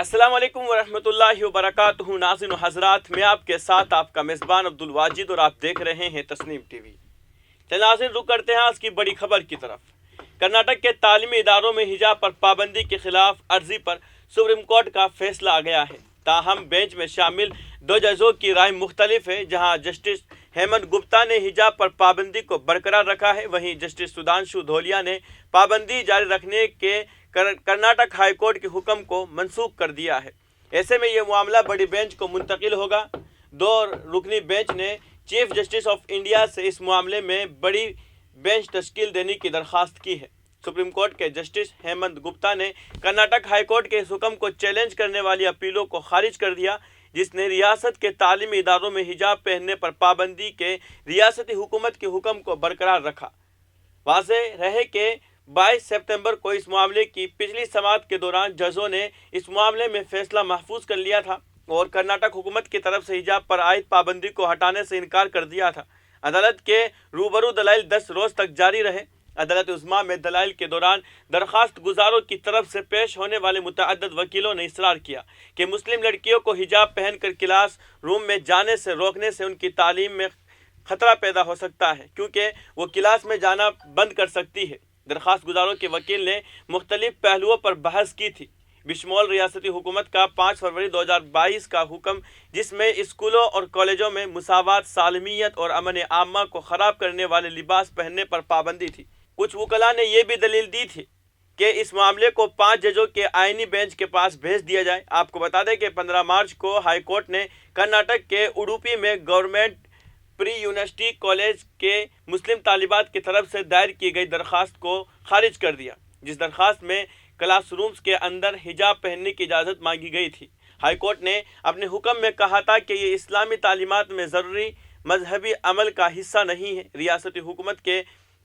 السلام علیکم ورحمۃ اللہ وبرکاتہ ناظرین و حضرات، میں آپ کے ساتھ آپ کا میزبان عبدالواجد اور آپ دیکھ رہے ہیں تسنیم ٹی وی۔ ناظرین، رک کرتے ہیں آج کی بڑی خبر کی طرف۔ کرناٹک کے تعلیمی اداروں میں حجاب پر پابندی کے خلاف عرضی پر سپریم کورٹ کا فیصلہ آ گیا ہے۔ تاہم بینچ میں شامل دو ججوں کی رائے مختلف ہے۔ جہاں جسٹس ہیمنت گپتا نے حجاب پر پابندی کو برقرار رکھا ہے، وہیں جسٹس سدھانشو دھولیا نے پابندی جاری رکھنے کے کرناٹک ہائی کورٹ کے حکم کو منسوخ کر دیا ہے۔ ایسے میں یہ معاملہ بڑی بینچ کو منتقل ہوگا۔ دو رکنی بینچ نے چیف جسٹس آف انڈیا سے اس معاملے میں بڑی بینچ تشکیل دینے کی درخواست کی ہے۔ سپریم کورٹ کے جسٹس ہیمنت گپتا نے کرناٹک ہائی کورٹ کے اس حکم کو چیلنج کرنے والی اپیلوں کو خارج کر دیا، جس نے ریاست کے تعلیمی اداروں میں حجاب پہننے پر پابندی کے ریاستی حکومت کے حکم کو برقرار رکھا۔ واضح رہے کہ 22 ستمبر کو اس معاملے کی پچھلی سماعت کے دوران ججوں نے اس معاملے میں فیصلہ محفوظ کر لیا تھا اور کرناٹک حکومت کی طرف سے حجاب پر عائد پابندی کو ہٹانے سے انکار کر دیا تھا۔ عدالت کے روبرو دلائل 10 روز تک جاری رہے۔ عدالت عظمیٰ میں دلائل کے دوران درخواست گزاروں کی طرف سے پیش ہونے والے متعدد وکیلوں نے اصرار کیا کہ مسلم لڑکیوں کو حجاب پہن کر کلاس روم میں جانے سے روکنے سے ان کی تعلیم میں خطرہ پیدا ہو سکتا ہے، کیونکہ وہ کلاس میں جانا بند کر سکتی ہے۔ درخواست گزاروں کے وکیل نے مختلف پہلوؤں پر بحث کی تھی، بشمول ریاستی حکومت کا 5 فروری 2022 کا حکم، جس میں اسکولوں اور کالجوں میں مساوات، سالمیت اور امن عامہ کو خراب کرنے والے لباس پہننے پر پابندی تھی۔ کچھ وکلاء نے یہ بھی دلیل دی تھی کہ اس معاملے کو 5 ججوں کے آئینی بینچ کے پاس بھیج دیا جائے۔ آپ کو بتا دیں کہ 15 مارچ کو ہائی کورٹ نے کرناٹک کے اڈوپی میں گورنمنٹ پری یونیورسٹی کالج کے مسلم طالبات کی طرف سے دائر کی گئی درخواست کو خارج کر دیا، جس درخواست میں کلاس رومز کے اندر حجاب پہننے کی اجازت مانگی گئی تھی۔ ہائی کورٹ نے اپنے حکم میں کہا تھا کہ یہ اسلامی تعلیمات میں ضروری مذہبی عمل کا حصہ نہیں ہے۔ ریاستی حکومت کے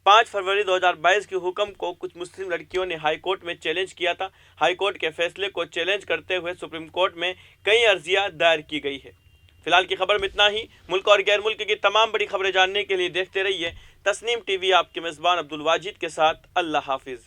5 فروری 2022 کے حکم کو کچھ مسلم لڑکیوں نے ہائی کورٹ میں چیلنج کیا تھا۔ ہائی کورٹ کے فیصلے کو چیلنج کرتے ہوئے سپریم کورٹ میں کئی عرضیاں دائر کی گئی ہے۔ فی الحال کی خبر میں اتنا ہی۔ ملک اور غیر ملک کی تمام بڑی خبریں جاننے کے لیے دیکھتے رہیے تسنیم ٹی وی۔ آپ کے میزبان عبدالواجد کے ساتھ، اللہ حافظ۔